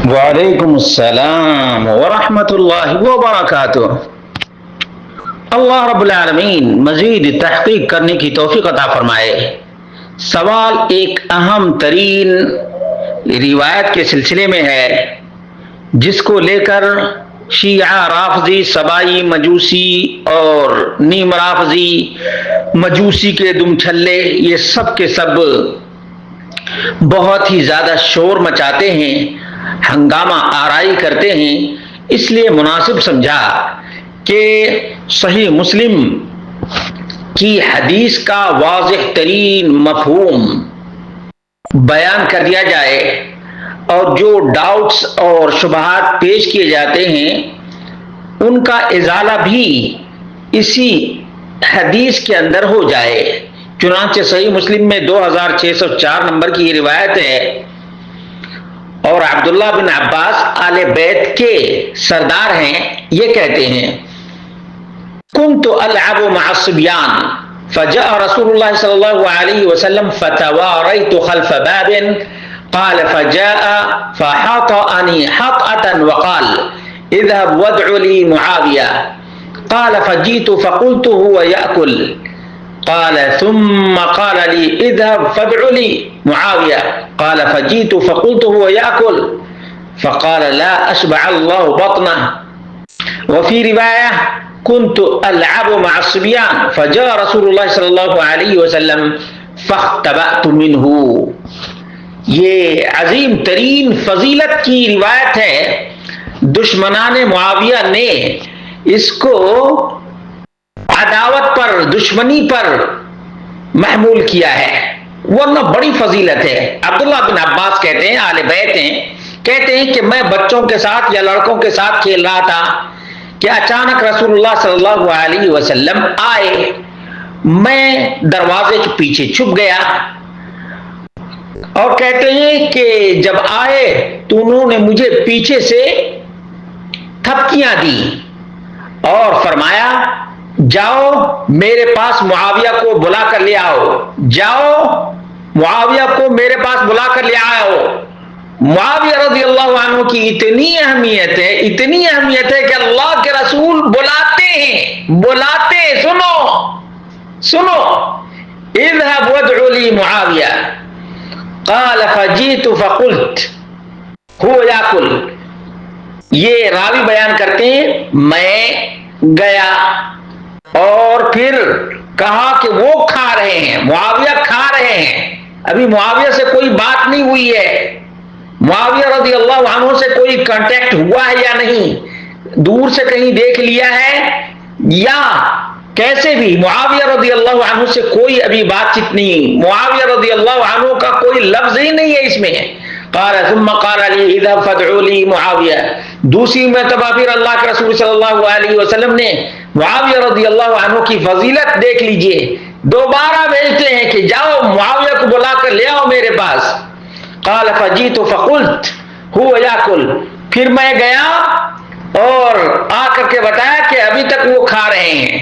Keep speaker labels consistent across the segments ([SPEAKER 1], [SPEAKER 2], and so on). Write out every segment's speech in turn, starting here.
[SPEAKER 1] وعلیکم السلام ورحمۃ اللہ وبرکاتہ۔ اللہ رب العالمین مزید تحقیق کرنے کی توفیق عطا فرمائے۔ سوال ایک اہم ترین روایت کے سلسلے میں ہے، جس کو لے کر شیعہ، رافضی، سبائی، مجوسی اور نیم رافضی، مجوسی کے دم چھلے، یہ سب کے سب بہت ہی زیادہ شور مچاتے ہیں، ہنگامہ آرائی کرتے ہیں۔ اس لیے مناسب سمجھا کہ صحیح مسلم کی حدیث کا واضح ترین مفہوم بیان کر دیا جائے، اور جو ڈاؤٹس اور شبہات پیش کیے جاتے ہیں ان کا ازالہ بھی اسی حدیث کے اندر ہو جائے۔ چنانچہ صحیح مسلم میں 2604 نمبر کی یہ روایت ہے، اور عبداللہ بن عباس آل بیت کے سردار ہیں، یہ کہتے ہیں: كنت ألعب مع الصبيان فجاء رسول الله صلى الله عليه وسلم فتواريت خلف باب قال فجاء فحطأني حطأة وقال اذهب وادع لي معاوية قال فجئت فقلت هو يأكل قال ثم قال لي اذهب فادع لي معاوية قال فجئت فقلت هو يأكل فقال لا أشبع الله بطنه۔ وفي رواية كنت ألعب مع الصبيان فجاء رسول الله صلی اللہ علیہ وسلم فاختبأت منه۔ یہ عظیم ترین فضیلت کی روایت ہے۔ دشمنان معاویہ نے اس کو عداوت پر، دشمنی پر محمول کیا ہے، ورنہ بڑی فضیلت ہے۔ عبداللہ بن عباس کہتے ہیں، آل بیت ہیں، کہتے ہیں کہ میں بچوں کے ساتھ یا لڑکوں کے ساتھ کھیل رہا تھا کہ اچانک رسول اللہ صلی اللہ علیہ وسلم آئے، میں دروازے کے پیچھے چھپ گیا، اور کہتے ہیں کہ جب آئے تو انہوں نے مجھے پیچھے سے تھپکیاں دی اور فرمایا جاؤ میرے پاس معاویہ کو بلا کر لے آؤ، جاؤ معاویہ کو میرے پاس بلا کر لے آؤ۔ معاویہ رضی اللہ عنہ کی اتنی اہمیت ہے، اتنی اہمیت ہے کہ اللہ کے رسول بلاتے ہیں، بلاتے ہیں، سنو اذهب وادع لي معاویہ قال فجئت فقلت هو يأكل۔ یہ راوی بیان کرتے ہیں میں گیا اور پھر کہا کہ وہ کھا رہے ہیں، معاویہ کھا رہے ہیں۔ ابھی معاویہ سے کوئی بات نہیں ہوئی ہے، معاویہ رضی اللہ عنہ سے کوئی کانٹیکٹ ہوا ہے یا نہیں، دور سے کہیں دیکھ لیا ہے یا کیسے بھی، معاویہ رضی اللہ عنہ سے کوئی ابھی بات چیت نہیں، معاویہ رضی اللہ عنہ کا کوئی لفظ ہی نہیں ہے اس میں۔ قال ثم قال لي اذهب فادع لي معاویہ۔ دوسری مرتبہ پھر اللہ کے رسول صلی اللہ علیہ وسلم نے معاویہ رضی اللہ عنہ کی فضیلت دیکھ لیجئے، دوبارہ بھیجتے ہیں کہ جاؤ معاویہ کو بلا کر لے آؤ میرے پاس۔ قال فجئت فقلت هو يأكل، پھر میں گیا اور آ کر کے بتایا کہ ابھی تک وہ کھا رہے ہیں۔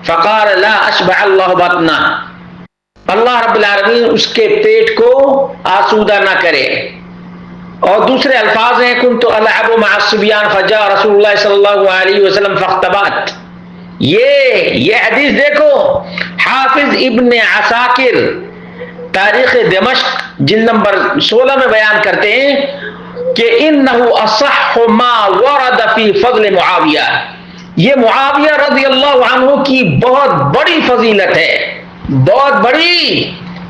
[SPEAKER 1] فقال لا اشبع اللہ بطنہ، اللہ رب العالمین اس کے پیٹ کو آسودہ نہ کرے۔ اور دوسرے الفاظ ہیں كنت ألعب مع الصبيان فجاء رسول اللہ صلی اللہ علیہ وسلم فاختبأت۔ یہ حدیث دیکھو، حافظ ابن عساکر تاریخ دمشق جلد نمبر 16 میں بیان کرتے ہیں کہ انه اصح ما ورد فی فضل معاویہ، یہ معاویہ رضی اللہ عنہ کی بہت بڑی فضیلت ہے، بہت بڑی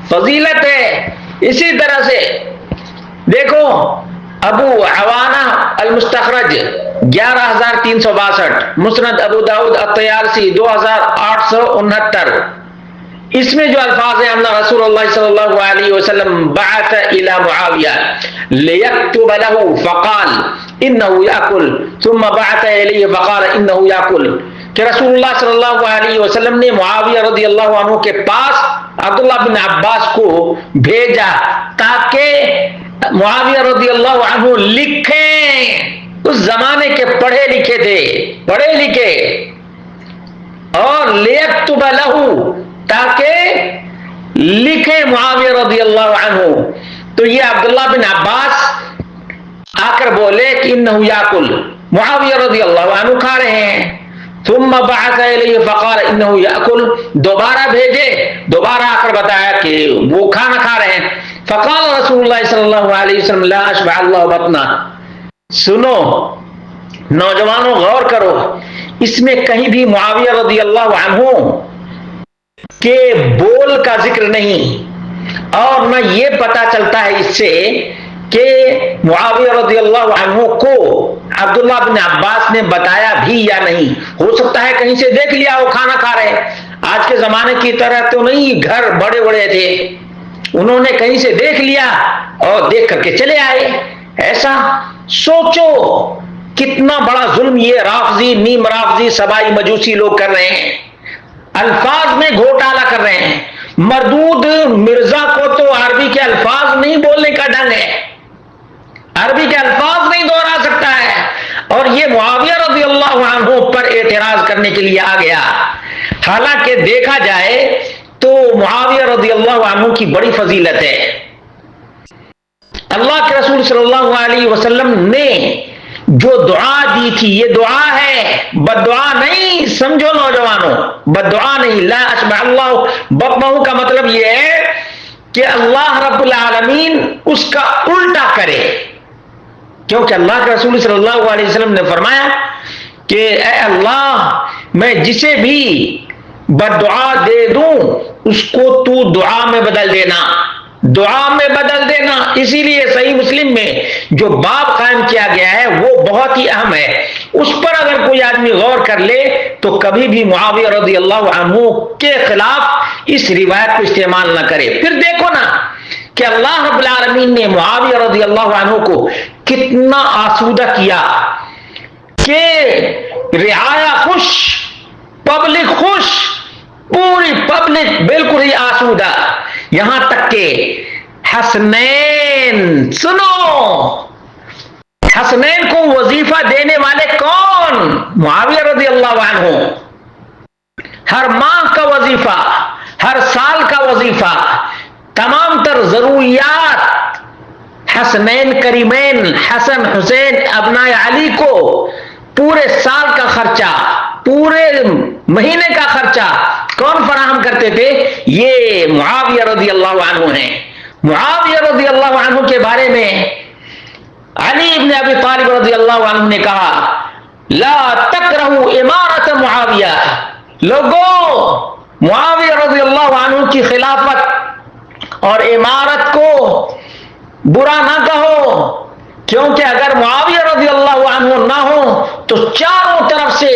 [SPEAKER 1] فضیلت ہے۔ اسی طرح سے دیکھو ابو عوانہ المستخرج 11362، مسند ابو داود الطیالسی 2869، اس میں جو الفاظ ہیں ان رسول اللہ صلی اللہ علیہ وسلم بعث الى معاویہ لیکتب له فقال انه یاکل ثم بعث الیہ فقال انه یاکل، کہ رسول اللہ صلی اللہ علیہ وسلم نے معاویہ رضی اللہ عنہ کے پاس عبداللہ بن عباس کو بھیجا تاکہ معاویہ رضی اللہ عنہ لکھیں، اس زمانے کے پڑھے لکھے تھے، پڑھے لکھے، اور لیکتب له، تاکہ لکھے معاویہ رضی اللہ عنہ۔ تو یہ عبداللہ بن عباس آ کر بولے کہ انہو یاکل، معاویہ رضی اللہ عنہ کھا رہے ہیں. ثم بعث الیہ فقال انہو یاکل، دوبارہ بھیجے، دوبارہ آ کر بتایا کہ وہ کھانا کھا رہے ہیں. فقال رسول اللہ صلی اللہ علیہ وسلم لا اشبع اللہ بطنا. سنو نوجوانوں، غور کرو، اس میں کہیں بھی معاویہ رضی اللہ عنہ کے بول کا ذکر نہیں، اور نہ یہ پتا چلتا ہے اس سے کہ معاویہ رضی اللہ عنہ کو عبداللہ بن عباس نے بتایا بھی یا نہیں. ہو سکتا ہے کہیں سے دیکھ لیا وہ کھانا کھا رہے. آج کے زمانے کی طرح تو نہیں گھر بڑے بڑے تھے، انہوں نے کہیں سے دیکھ لیا اور دیکھ کر کے چلے آئے. ایسا سوچو کتنا بڑا ظلم یہ رافضی، نیم رافضی، سبائی مجوسی لوگ کر رہے ہیں، الفاظ میں گھوٹالا کر رہے ہیں. مردود مرزا کو تو عربی کے الفاظ نہیں بولنے کا ڈنگ ہے، عربی کے الفاظ نہیں دوہرا سکتا ہے، اور یہ معاویہ رضی اللہ عنہ پر اعتراض کرنے کے لیے آ گیا. حالانکہ دیکھا جائے تو معاویہ رضی اللہ عنہ کی بڑی فضیلت ہے. اللہ کے رسول صلی اللہ علیہ وسلم نے جو دعا دی تھی، یہ دعا ہے، بد دعا نہیں. سمجھو نوجوانوں، بد دعا نہیں. لا اشبع اللہ بطنہ کا مطلب یہ ہے کہ اللہ رب العالمین اس کا الٹا کرے، کیونکہ اللہ کے رسول صلی اللہ علیہ وسلم نے فرمایا کہ اے اللہ، میں جسے بھی بد دعا دے دوں اس کو تو دعا میں بدل دینا، دعا میں بدل دینا. اسی لیے صحیح مسلم میں جو باب قائم کیا گیا ہے وہ بہت ہی اہم ہے. اس پر اگر کوئی آدمی غور کر لے تو کبھی بھی معاویہ رضی اللہ عنہ کے خلاف اس روایت کو استعمال نہ کرے. پھر دیکھو نا کہ اللہ رب العالمین نے معاویہ رضی اللہ عنہ کو کتنا آسودہ کیا کہ رعایا خوش، پبلک خوش، پوری پبلک بالکل ہی آسودہ. یہاں تک کہ حسنین، سنو، حسنین کو وظیفہ دینے والے کون؟ معاویہ رضی اللہ عنہ. ہر ماہ کا وظیفہ، ہر سال کا وظیفہ، تمام تر ضروریات حسنین کریمین، حسن حسین ابناء علی کو پورے سال کا خرچہ، پورے مہینے کا خرچہ کون فراہم کرتے تھے؟ یہ معاویہ رضی اللہ عنہ ہیں. معاویہ رضی اللہ عنہ کے بارے میں علی ابن ابی طالب رضی اللہ عنہ نے کہا لا تکرہوا امارت معاویہ. لوگوں، معاویہ رضی اللہ عنہ کی خلافت اور امارت کو برا نہ کہو، کیونکہ اگر معاویہ رضی اللہ عنہ نہ ہو تو چاروں طرف سے،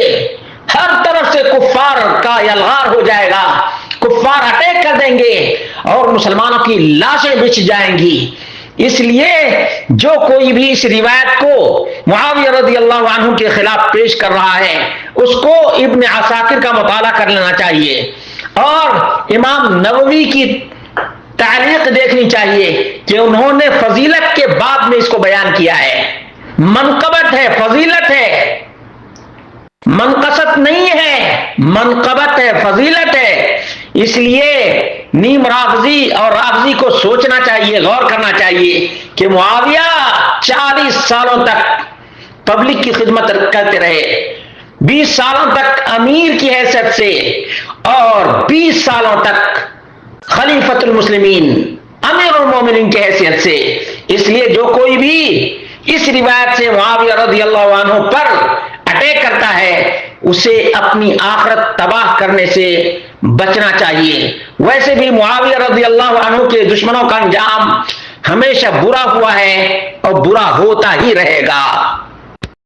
[SPEAKER 1] ہر طرف سے کفار کا یلغار ہو جائے گا، کفار اٹیک کر دیں گے اور مسلمانوں کی لاشیں بچ جائیں گی. اس لیے جو کوئی بھی اس روایت کو معاویہ رضی اللہ عنہ کے خلاف پیش کر رہا ہے اس کو ابن عساکر کا مطالعہ کر لینا چاہیے، اور امام نووی کی تعلیق دیکھنی چاہیے کہ انہوں نے فضیلت کے باب میں اس کو بیان کیا ہے. منقبت ہے، فضیلت ہے، منقصت نہیں ہے، منقبت ہے، فضیلت ہے. اس لیے نیم رافضی اور رافضی کو سوچنا چاہیے، غور کرنا چاہیے کہ معاویہ 40 سالوں تک پبلک کی خدمت کرتے رہے، 20 سالوں تک امیر کی حیثیت سے، اور 20 سالوں تک خلیفۃ المسلمین، امیر المومنین کی حیثیت سے. اس لیے جو کوئی بھی اس روایت سے معاویہ رضی اللہ عنہ پر اٹیک کرتا ہے اسے اپنی آخرت تباہ کرنے سے بچنا چاہیے. ویسے بھی معاویہ رضی اللہ عنہ کے دشمنوں کا انجام ہمیشہ برا ہوا ہے اور برا ہوتا ہی رہے گا.